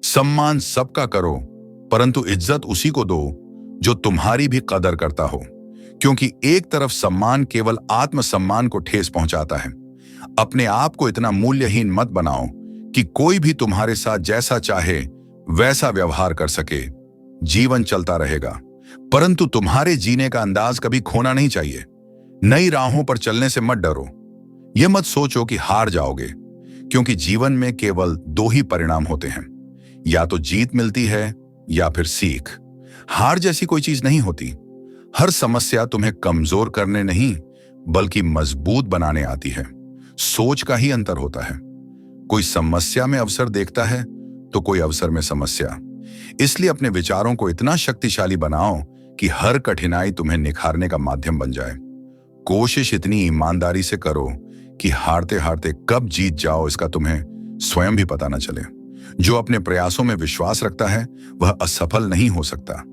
सम्मान सबका करो, परंतु इज्जत उसी को दो जो तुम्हारी भी कदर करता हो, क्योंकि एक तरफ सम्मान केवल आत्मसम्मान को ठेस पहुंचाता है। अपने आप को इतना मूल्यहीन मत बनाओ कि कोई भी तुम्हारे साथ जैसा चाहे वैसा व्यवहार कर सके। जीवन चलता रहेगा, परंतु तुम्हारे जीने का अंदाज कभी खोना नहीं चाहिए। नई राहों पर चलने से मत डरो। यह मत सोचो कि हार जाओगे, क्योंकि जीवन में केवल दो ही परिणाम होते हैं, या तो जीत मिलती है या फिर सीख। हार जैसी कोई चीज नहीं होती। हर समस्या तुम्हें कमजोर करने नहीं बल्कि मजबूत बनाने आती है। सोच का ही अंतर होता है। कोई समस्या में अवसर देखता है तो कोई अवसर में समस्या। इसलिए अपने विचारों को इतना शक्तिशाली बनाओ कि हर कठिनाई तुम्हें निखारने का माध्यम बन जाए। कोशिश इतनी ईमानदारी से करो कि हारते हारते कब जीत जाओ इसका तुम्हें स्वयं भी पता न चले। जो अपने प्रयासों में विश्वास रखता है वह असफल नहीं हो सकता।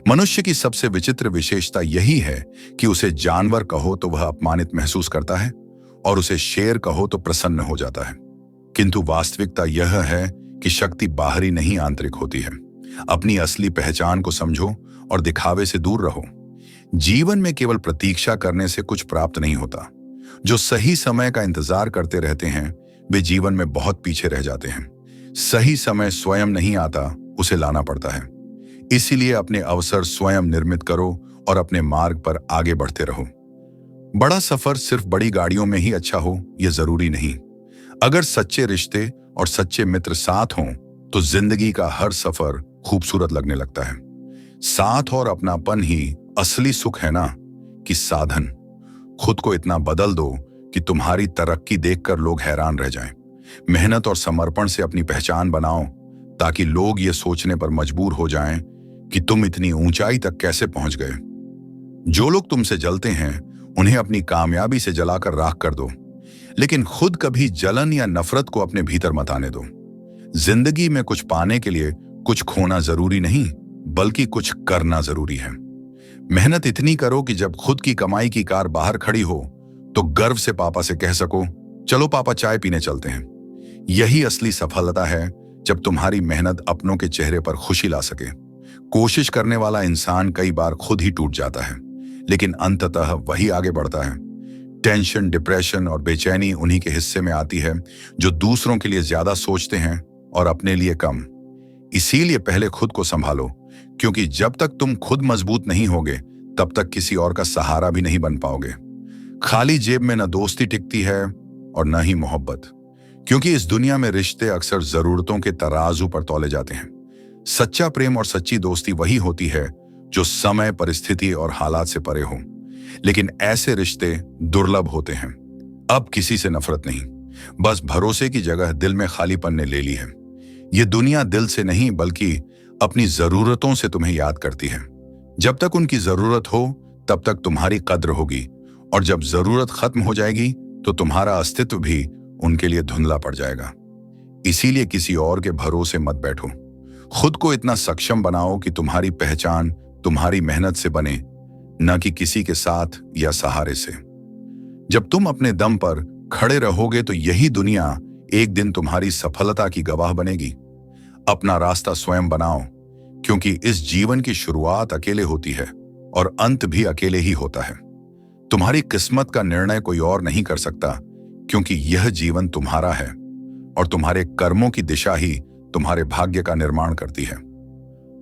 मनुष्य की सबसे विचित्र विशेषता यही है कि उसे जानवर कहो तो वह अपमानित महसूस करता है और उसे शेर कहो तो प्रसन्न हो जाता है। किंतु वास्तविकता यह है कि शक्ति बाहरी नहीं आंतरिक होती है। अपनी असली पहचान को समझो और दिखावे से दूर रहो। जीवन में केवल प्रतीक्षा करने से कुछ प्राप्त नहीं होता। जो सही समय का इंतजार करते रहते हैं वे जीवन में बहुत पीछे रह जाते हैं। सही समय स्वयं नहीं आता, उसे लाना पड़ता है। इसीलिए अपने अवसर स्वयं निर्मित करो और अपने मार्ग पर आगे बढ़ते रहो। बड़ा सफर सिर्फ बड़ी गाड़ियों में ही अच्छा हो यह जरूरी नहीं। अगर सच्चे रिश्ते और सच्चे मित्र साथ हों तो जिंदगी का हर सफर खूबसूरत लगने लगता है। साथ और अपनापन ही असली सुख है ना कि साधन। खुद को इतना बदल दो कि तुम्हारी तरक्की देखकर लोग हैरान रह जाएं। मेहनत और समर्पण से अपनी पहचान बनाओ ताकि लोग ये सोचने पर मजबूर हो जाएं कि तुम इतनी ऊंचाई तक कैसे पहुंच गए। जो लोग तुमसे जलते हैं उन्हें अपनी कामयाबी से जलाकर राख कर दो, लेकिन खुद कभी जलन या नफरत को अपने भीतर मत आने दो। जिंदगी में कुछ पाने के लिए कुछ खोना जरूरी नहीं बल्कि कुछ करना जरूरी है। मेहनत इतनी करो कि जब खुद की कमाई की कार बाहर खड़ी हो तो गर्व से पापा से कह सको, चलो पापा चाय पीने चलते हैं। यही असली सफलता है, जब तुम्हारी मेहनत अपनों के चेहरे पर खुशी ला सके। कोशिश करने वाला इंसान कई बार खुद ही टूट जाता है, लेकिन अंततः वही आगे बढ़ता है। टेंशन, डिप्रेशन और बेचैनी उन्हीं के हिस्से में आती है जो दूसरों के लिए ज्यादा सोचते हैं और अपने लिए कम। इसीलिए पहले खुद को संभालो, क्योंकि जब तक तुम खुद मजबूत नहीं होगे तब तक किसी और का सहारा भी नहीं बन पाओगे। खाली जेब में न दोस्ती टिकती है और न ही मोहब्बत, क्योंकि इस दुनिया में रिश्ते अक्सर जरूरतों के तराजू पर तौले जाते हैं। सच्चा प्रेम और सच्ची दोस्ती वही होती है जो समय, परिस्थिति और हालात से परे हो। लेकिन ऐसे रिश्ते दुर्लभ होते हैं। अब किसी से नफरत नहीं, बस भरोसे की जगह दिल में खालीपन ने ले ली है। ये दुनिया दिल से नहीं बल्कि अपनी जरूरतों से तुम्हें याद करती है। जब तक उनकी जरूरत हो तब तक तुम्हारी कद्र होगी, और जब जरूरत खत्म हो जाएगी तो तुम्हारा अस्तित्व भी उनके लिए धुंधला पड़ जाएगा। इसीलिए किसी और के भरोसे मत बैठो। खुद को इतना सक्षम बनाओ कि तुम्हारी पहचान तुम्हारी मेहनत से बने, न कि किसी के साथ या सहारे से। जब तुम अपने दम पर खड़े रहोगे तो यही दुनिया एक दिन तुम्हारी सफलता की गवाह बनेगी। अपना रास्ता स्वयं बनाओ, क्योंकि इस जीवन की शुरुआत अकेले होती है और अंत भी अकेले ही होता है। तुम्हारी किस्मत का निर्णय कोई और नहीं कर सकता, क्योंकि यह जीवन तुम्हारा है और तुम्हारे कर्मों की दिशा ही तुम्हारे भाग्य का निर्माण करती है।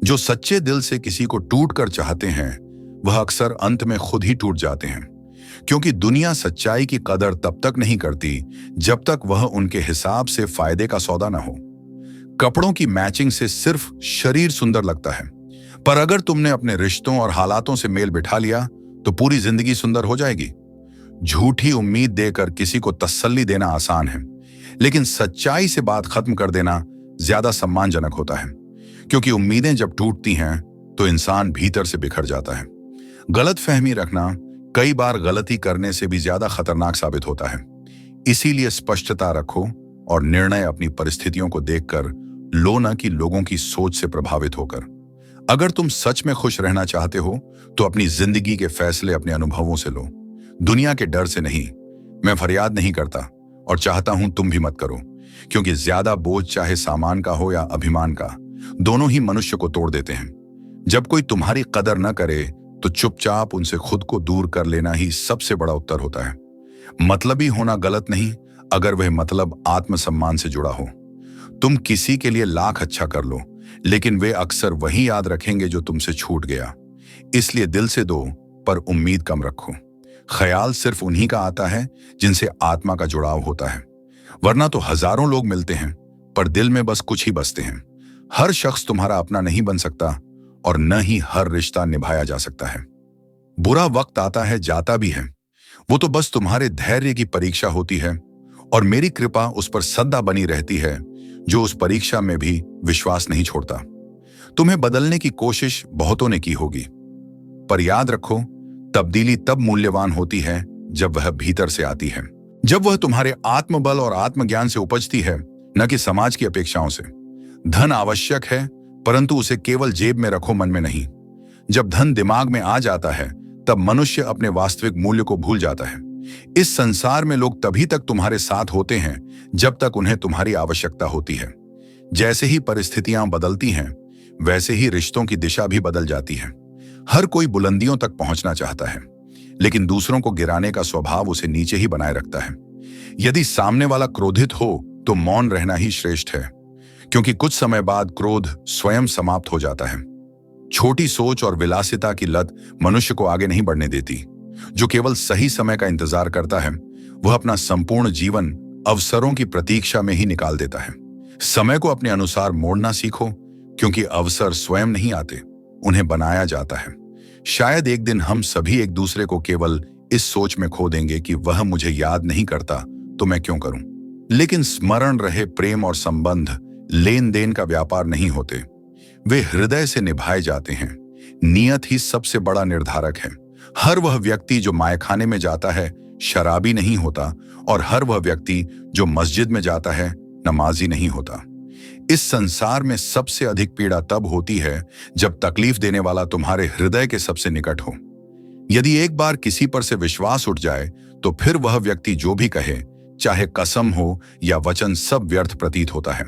जो सच्चे दिल से किसी को टूट कर चाहते हैं वह अक्सर अंत में खुद ही टूट जाते हैं, क्योंकि दुनिया सच्चाई की कदर तब तक नहीं करती जब तक वह उनके हिसाब से फायदे का सौदा न हो। कपड़ों की मैचिंग से सिर्फ शरीर सुंदर लगता है, पर अगर तुमने अपने रिश्तों और हालातों से मेल बिठा लिया तो पूरी जिंदगी सुंदर हो जाएगी। झूठी उम्मीद देकर किसी को तसल्ली देना आसान है, लेकिन सच्चाई से बात खत्म कर देना ज्यादा सम्मानजनक होता है, क्योंकि उम्मीदें जब टूटती हैं तो इंसान भीतर से बिखर जाता है। गलतफहमी रखना कई बार गलती करने से भी ज्यादा खतरनाक साबित होता है। इसीलिए स्पष्टता रखो और निर्णय अपनी परिस्थितियों को देखकर लो, न कि लोगों की सोच से प्रभावित होकर। अगर तुम सच में खुश रहना चाहते हो तो अपनी जिंदगी के फैसले अपने अनुभवों से लो, दुनिया के डर से नहीं। मैं फरियाद नहीं करता और चाहता हूं तुम भी मत करो, क्योंकि ज्यादा बोझ चाहे सामान का हो या अभिमान का, दोनों ही मनुष्य को तोड़ देते हैं। जब कोई तुम्हारी कदर न करे तो चुपचाप उनसे खुद को दूर कर लेना ही सबसे बड़ा उत्तर होता है। मतलबी होना गलत नहीं, अगर वह मतलब आत्मसम्मान से जुड़ा हो। तुम किसी के लिए लाख अच्छा कर लो, लेकिन वे अक्सर वही याद रखेंगे जो तुमसे छूट गया। इसलिए दिल से दो, पर उम्मीद कम रखो। ख्याल सिर्फ उन्हीं का आता है जिनसे आत्मा का जुड़ाव होता है, वरना तो हजारों लोग मिलते हैं पर दिल में बस कुछ ही बसते हैं। हर शख्स तुम्हारा अपना नहीं बन सकता और न ही हर रिश्ता निभाया जा सकता है। बुरा वक्त आता है, जाता भी है, वो तो बस तुम्हारे धैर्य की परीक्षा होती है, और मेरी कृपा उस पर सदा बनी रहती है जो उस परीक्षा में भी विश्वास नहीं छोड़ता। तुम्हें बदलने की कोशिश बहुतों ने की होगी, पर याद रखो, तब्दीली तब मूल्यवान होती है जब वह भीतर से आती है, जब वह तुम्हारे आत्मबल और आत्मज्ञान से उपजती है, न कि समाज की अपेक्षाओं से। धन आवश्यक है, परंतु उसे केवल जेब में रखो, मन में नहीं। जब धन दिमाग में आ जाता है तब मनुष्य अपने वास्तविक मूल्य को भूल जाता है। इस संसार में लोग तभी तक तुम्हारे साथ होते हैं जब तक उन्हें तुम्हारी आवश्यकता होती है। जैसे ही परिस्थितियां बदलती हैं, वैसे ही रिश्तों की दिशा भी बदल जाती है। हर कोई बुलंदियों तक पहुंचना चाहता है, लेकिन दूसरों को गिराने का स्वभाव उसे नीचे ही बनाए रखता है। यदि सामने वाला क्रोधित हो तो मौन रहना ही श्रेष्ठ है, क्योंकि कुछ समय बाद क्रोध स्वयं समाप्त हो जाता है। छोटी सोच और विलासिता की लत मनुष्य को आगे नहीं बढ़ने देती। जो केवल सही समय का इंतजार करता है, वह अपना संपूर्ण जीवन अवसरों की प्रतीक्षा में ही निकाल देता है। समय को अपने अनुसार मोड़ना सीखो, क्योंकि अवसर स्वयं नहीं आते, उन्हें बनाया जाता है। शायद एक दिन हम सभी एक दूसरे को केवल इस सोच में खो देंगे कि वह मुझे याद नहीं करता तो मैं क्यों करूं। लेकिन स्मरण रहे, प्रेम और संबंध लेन देन का व्यापार नहीं होते, वे हृदय से निभाए जाते हैं। नियत ही सबसे बड़ा निर्धारक है। हर वह व्यक्ति जो मायखाने में जाता है शराबी नहीं होता, और हर वह व्यक्ति जो मस्जिद में जाता है नमाजी नहीं होता। इस संसार में सबसे अधिक पीड़ा तब होती है जब तकलीफ देने वाला तुम्हारे हृदय के सबसे निकट हो। यदि एक बार किसी पर से विश्वास उठ जाए तो फिर वह व्यक्ति जो भी कहे, चाहे कसम हो या वचन, सब व्यर्थ प्रतीत होता है।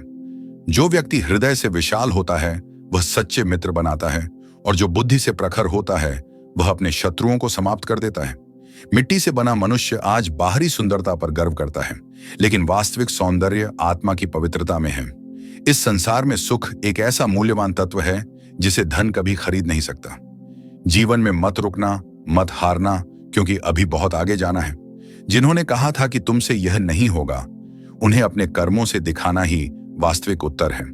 जो व्यक्ति हृदय से विशाल होता है वह सच्चे मित्र बनाता है, और जो बुद्धि से प्रखर होता है वह अपने शत्रुओं को समाप्त कर देता है। मिट्टी से बना मनुष्य आज बाहरी सुंदरता पर गर्व करता है, लेकिन वास्तविक सौंदर्य आत्मा की पवित्रता में है। इस संसार में सुख एक ऐसा मूल्यवान तत्व है जिसे धन कभी खरीद नहीं सकता। जीवन में मत रुकना, मत हारना, क्योंकि अभी बहुत आगे जाना है। जिन्होंने कहा था कि तुमसे यह नहीं होगा, उन्हें अपने कर्मों से दिखाना ही वास्तविक उत्तर है।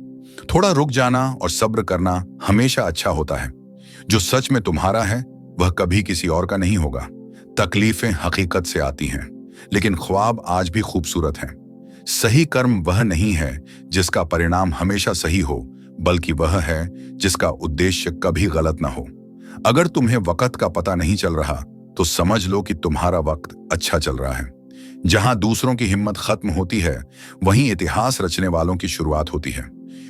थोड़ा रुक जाना और सब्र करना हमेशा अच्छा होता है। जो सच में तुम्हारा है वह कभी किसी और का नहीं होगा। तकलीफें हकीकत से आती हैं, लेकिन ख्वाब आज भी खूबसूरत हैं। सही कर्म वह नहीं है जिसका परिणाम हमेशा सही हो, बल्कि वह है जिसका उद्देश्य कभी गलत ना हो। अगर तुम्हें वक्त का पता नहीं चल रहा तो समझ लो कि तुम्हारा वक्त अच्छा चल रहा है। जहां दूसरों की हिम्मत खत्म होती है, वहीं इतिहास रचने वालों की शुरुआत होती है।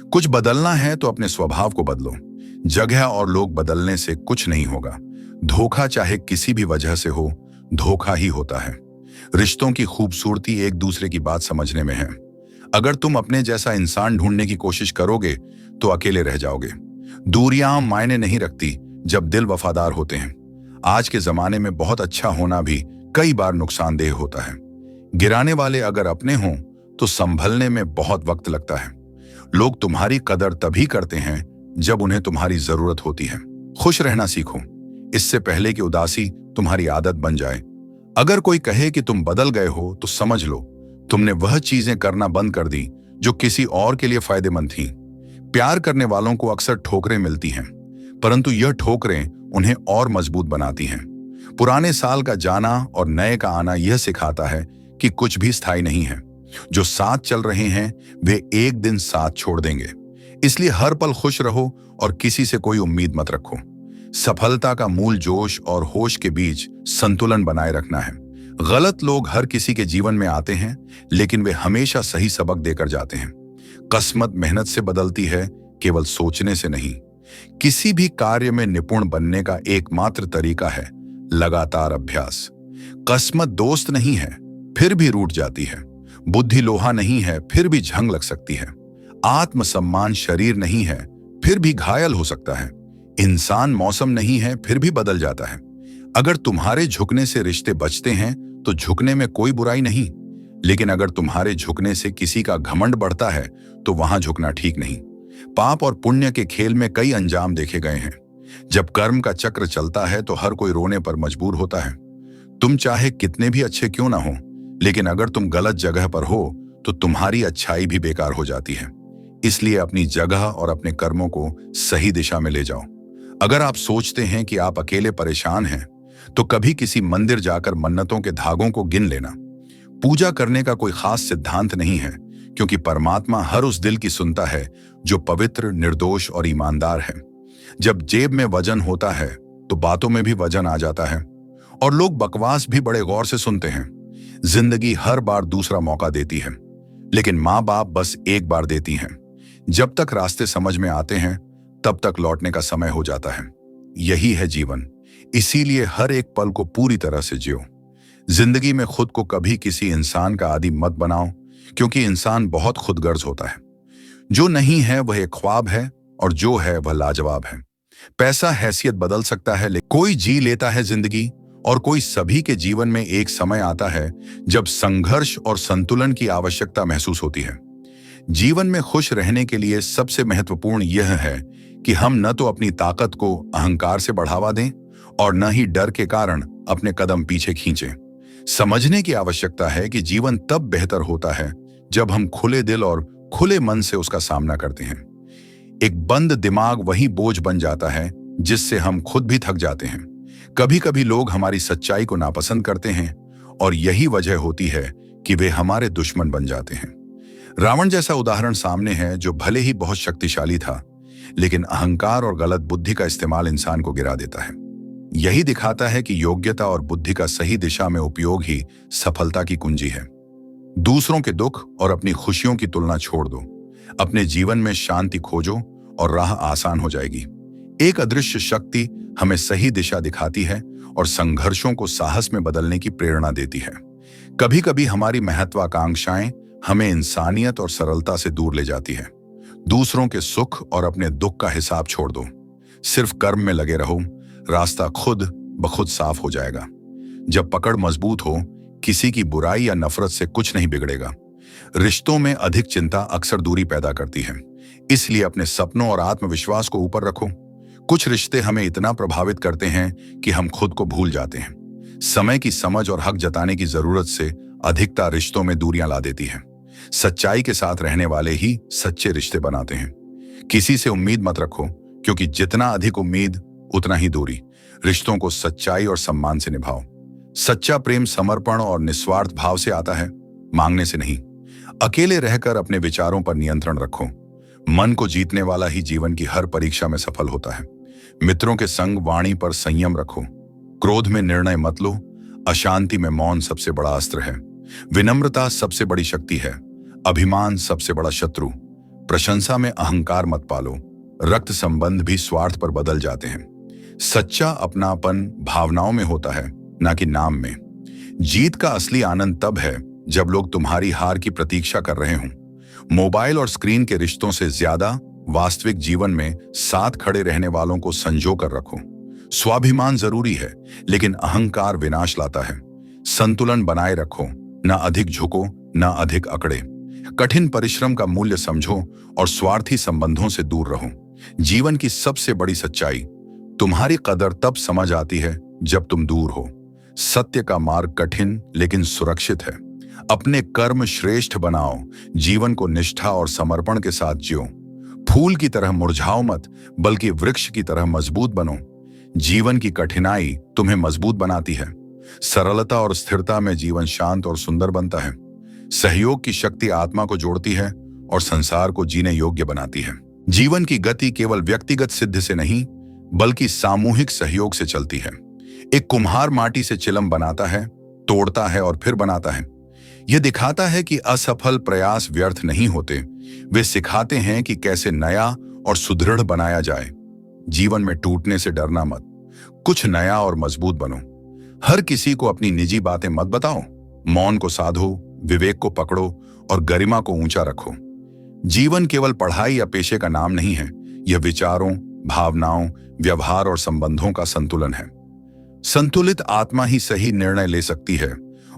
कुछ बदलना है तो अपने स्वभाव को बदलो। जगह और लोग बदलने से कुछ नहीं होगा। धोखा चाहे किसी भी वजह से हो, धोखा ही होता है। रिश्तों की खूबसूरती एक दूसरे की बात समझने में है। अगर तुम अपने जैसा इंसान ढूंढने की कोशिश करोगे तो अकेले रह जाओगे। दूरियां मायने नहीं रखती जब दिल वफादार होते हैं। आज के जमाने में बहुत अच्छा होना भी कई बार नुकसानदेह होता है। गिराने वाले अगर अपने हों तो संभलने में बहुत वक्त लगता है। लोग तुम्हारी कदर तभी करते हैं जब उन्हें तुम्हारी जरूरत होती है। खुश रहना सीखो, इससे पहले कि उदासी तुम्हारी आदत बन जाए। अगर कोई कहे कि तुम बदल गए हो तो समझ लो तुमने वह चीजें करना बंद कर दी जो किसी और के लिए फायदेमंद थीं। प्यार करने वालों को अक्सर ठोकरें मिलती हैं, परंतु यह ठोकरें उन्हें और मजबूत बनाती हैं। पुराने साल का जाना और नए का आना यह सिखाता है कि कुछ भी स्थायी नहीं है। जो साथ चल रहे हैं वे एक दिन साथ छोड़ देंगे। इसलिए हर पल खुश रहो और किसी से कोई उम्मीद मत रखो। सफलता का मूल जोश और होश के बीच संतुलन बनाए रखना है। गलत लोग हर किसी के जीवन में आते हैं, लेकिन वे हमेशा सही सबक देकर जाते हैं। किस्मत मेहनत से बदलती है, केवल सोचने से नहीं। किसी भी कार्य में निपुण बनने का एकमात्र तरीका है लगातार अभ्यास। किस्मत दोस्त नहीं है, फिर भी रूठ जाती है। बुद्धि लोहा नहीं है, फिर भी जंग लग सकती है। आत्मसम्मान शरीर नहीं है, फिर भी घायल हो सकता है। इंसान मौसम नहीं है, फिर भी बदल जाता है। अगर तुम्हारे झुकने से रिश्ते बचते हैं तो झुकने में कोई बुराई नहीं, लेकिन अगर तुम्हारे झुकने से किसी का घमंड बढ़ता है तो वहां झुकना ठीक नहीं। पाप और पुण्य के खेल में कई अंजाम देखे गए हैं। जब कर्म का चक्र चलता है तो हर कोई रोने पर मजबूर होता है। तुम चाहे कितने भी अच्छे क्यों ना हो, लेकिन अगर तुम गलत जगह पर हो तो तुम्हारी अच्छाई भी बेकार हो जाती है। इसलिए अपनी जगह और अपने कर्मों को सही दिशा में ले जाओ। अगर आप सोचते हैं कि आप अकेले परेशान हैं तो कभी किसी मंदिर जाकर मन्नतों के धागों को गिन लेना। पूजा करने का कोई खास सिद्धांत नहीं है, क्योंकि परमात्मा हर उस दिल की सुनता है जो पवित्र, निर्दोष और ईमानदार है। जब जेब में वजन होता है तो बातों में भी वजन आ जाता है, और लोग बकवास भी बड़े गौर से सुनते हैं। जिंदगी हर बार दूसरा मौका देती है, लेकिन माँ बाप बस एक बार देती हैं। जब तक रास्ते समझ में आते हैं तब तक लौटने का समय हो जाता है। यही है जीवन, इसीलिए हर एक पल को पूरी तरह से जियो। जिंदगी में खुद को कभी किसी इंसान का आदी मत बनाओ, क्योंकि इंसान बहुत खुदगर्ज होता है। जो नहीं है वह एक ख्वाब है, और जो है वह लाजवाब है। पैसा हैसियत बदल सकता है, लेकिन कोई जी लेता है जिंदगी, और कोई सभी के जीवन में एक समय आता है जब संघर्ष और संतुलन की आवश्यकता महसूस होती है। जीवन में खुश रहने के लिए सबसे महत्वपूर्ण यह है कि हम न तो अपनी ताकत को अहंकार से बढ़ावा दें और न ही डर के कारण अपने कदम पीछे खींचें। समझने की आवश्यकता है कि जीवन तब बेहतर होता है जब हम खुले दिल और खुले मन से उसका सामना करते हैं। एक बंद दिमाग वही बोझ बन जाता है जिससे हम खुद भी थक जाते हैं। कभी कभी लोग हमारी सच्चाई को नापसंद करते हैं, और यही वजह होती है कि वे हमारे दुश्मन बन जाते हैं। रावण जैसा उदाहरण सामने है, जो भले ही बहुत शक्तिशाली था, लेकिन अहंकार और गलत बुद्धि का इस्तेमाल इंसान को गिरा देता है। यही दिखाता है कि योग्यता और बुद्धि का सही दिशा में उपयोग ही सफलता की कुंजी है। दूसरों के दुख और अपनी खुशियों की तुलना छोड़ दो। अपने जीवन में शांति खोजो और राह आसान हो जाएगी। एक अदृश्य शक्ति हमें सही दिशा दिखाती है और संघर्षों को साहस में बदलने की प्रेरणा देती है। कभी कभी हमारी महत्वाकांक्षाएं हमें इंसानियत और सरलता से दूर ले जाती है। दूसरों के सुख और अपने दुख का हिसाब छोड़ दो। सिर्फ कर्म में लगे रहो, रास्ता खुद ब खुद साफ हो जाएगा। जब पकड़ मजबूत हो, किसी की बुराई या नफरत से कुछ नहीं बिगड़ेगा। रिश्तों में अधिक चिंता अक्सर दूरी पैदा करती है, इसलिए अपने सपनों और आत्मविश्वास को ऊपर रखो। कुछ रिश्ते हमें इतना प्रभावित करते हैं कि हम खुद को भूल जाते हैं। समय की समझ और हक जताने की जरूरत से अधिकता रिश्तों में दूरियां ला देती है। सच्चाई के साथ रहने वाले ही सच्चे रिश्ते बनाते हैं। किसी से उम्मीद मत रखो, क्योंकि जितना अधिक उम्मीद उतना ही दूरी। रिश्तों को सच्चाई और सम्मान से निभाओ। सच्चा प्रेम समर्पण और निस्वार्थ भाव से आता है, मांगने से नहीं। अकेले रहकर अपने विचारों पर नियंत्रण रखो। मन को जीतने वाला ही जीवन की हर परीक्षा में सफल होता है। मित्रों के संग वाणी पर संयम रखो। क्रोध में निर्णय मत लो। अशांति में मौन सबसे बड़ा अस्त्र है। विनम्रता सबसे बड़ी शक्ति है। अभिमान सबसे बड़ा शत्रु। प्रशंसा में अहंकार मत पालो। रक्त संबंध भी स्वार्थ पर बदल जाते हैं। सच्चा अपनापन भावनाओं में होता है, ना कि नाम में। जीत का असली आनंद तब है जब लोग तुम्हारी हार की प्रतीक्षा कर रहे हों। मोबाइल और स्क्रीन के रिश्तों से ज्यादा वास्तविक जीवन में साथ खड़े रहने वालों को संजो कर रखो। स्वाभिमान जरूरी है, लेकिन अहंकार विनाश लाता है। संतुलन बनाए रखो, ना अधिक झुको ना अधिक अकड़े। कठिन परिश्रम का मूल्य समझो और स्वार्थी संबंधों से दूर रहो। जीवन की सबसे बड़ी सच्चाई, तुम्हारी कदर तब समझ आती है जब तुम दूर हो। सत्य का मार्ग कठिन लेकिन सुरक्षित है। अपने कर्म श्रेष्ठ बनाओ। जीवन को निष्ठा और समर्पण के साथ जियो। फूल की तरह मुरझाओ मत, बल्कि वृक्ष की तरह मजबूत बनो। जीवन की कठिनाई तुम्हें मजबूत बनाती है। सरलता और स्थिरता में जीवन शांत और सुंदर बनता है। सहयोग की शक्ति आत्मा को जोड़ती है और संसार को जीने योग्य बनाती है। जीवन की गति केवल व्यक्तिगत सिद्धि से नहीं, बल्कि सामूहिक सहयोग से चलती है। एक कुम्हार माटी से चिलम बनाता है, तोड़ता है और फिर बनाता है। यह दिखाता है कि असफल प्रयास व्यर्थ नहीं होते। वे सिखाते हैं कि कैसे नया और सुदृढ़ बनाया जाए। जीवन में टूटने से डरना मत, कुछ नया और मजबूत बनो। हर किसी को अपनी निजी बातें मत बताओ। मौन को साधो, विवेक को पकड़ो और गरिमा को ऊंचा रखो। जीवन केवल पढ़ाई या पेशे का नाम नहीं है, यह विचारों, भावनाओं, व्यवहार और संबंधों का संतुलन है। संतुलित आत्मा ही सही निर्णय ले सकती है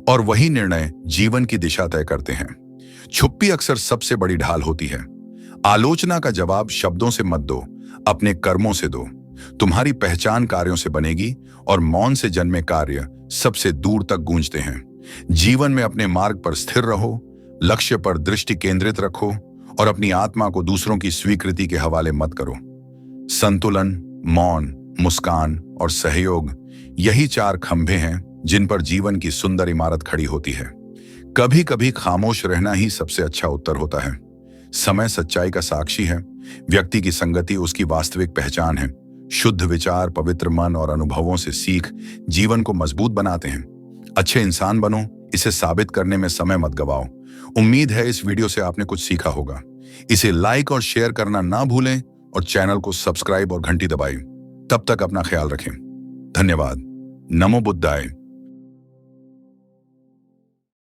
और वही निर्णय जीवन की दिशा तय करते हैं। छुप्पी अक्सर सबसे बड़ी ढाल होती है। आलोचना का जवाब शब्दों से मत दो, अपने कर्मों से दो। तुम्हारी पहचान कार्यों से बनेगी और मौन से जन्मे कार्य सबसे दूर तक गूंजते हैं। जीवन में अपने मार्ग पर स्थिर रहो, लक्ष्य पर दृष्टि केंद्रित रखो और अपनी आत्मा को दूसरों की स्वीकृति के हवाले मत करो। संतुलन, मौन, मुस्कान और सहयोग, यही 4 खंभे हैं जिन पर जीवन की सुंदर इमारत खड़ी होती है। कभी कभी खामोश रहना ही सबसे अच्छा उत्तर होता है। समय सच्चाई का साक्षी है। व्यक्ति की संगति उसकी वास्तविक पहचान है। शुद्ध विचार, पवित्र मन और अनुभवों से सीख जीवन को मजबूत बनाते हैं। अच्छे इंसान बनो, इसे साबित करने में समय मत गवाओ। उम्मीद है इस वीडियो से आपने कुछ सीखा होगा। इसे लाइक और शेयर करना ना भूलें और चैनल को सब्सक्राइब और घंटी दबाएं। तब तक अपना ख्याल रखें। धन्यवाद। नमो बुद्धाय।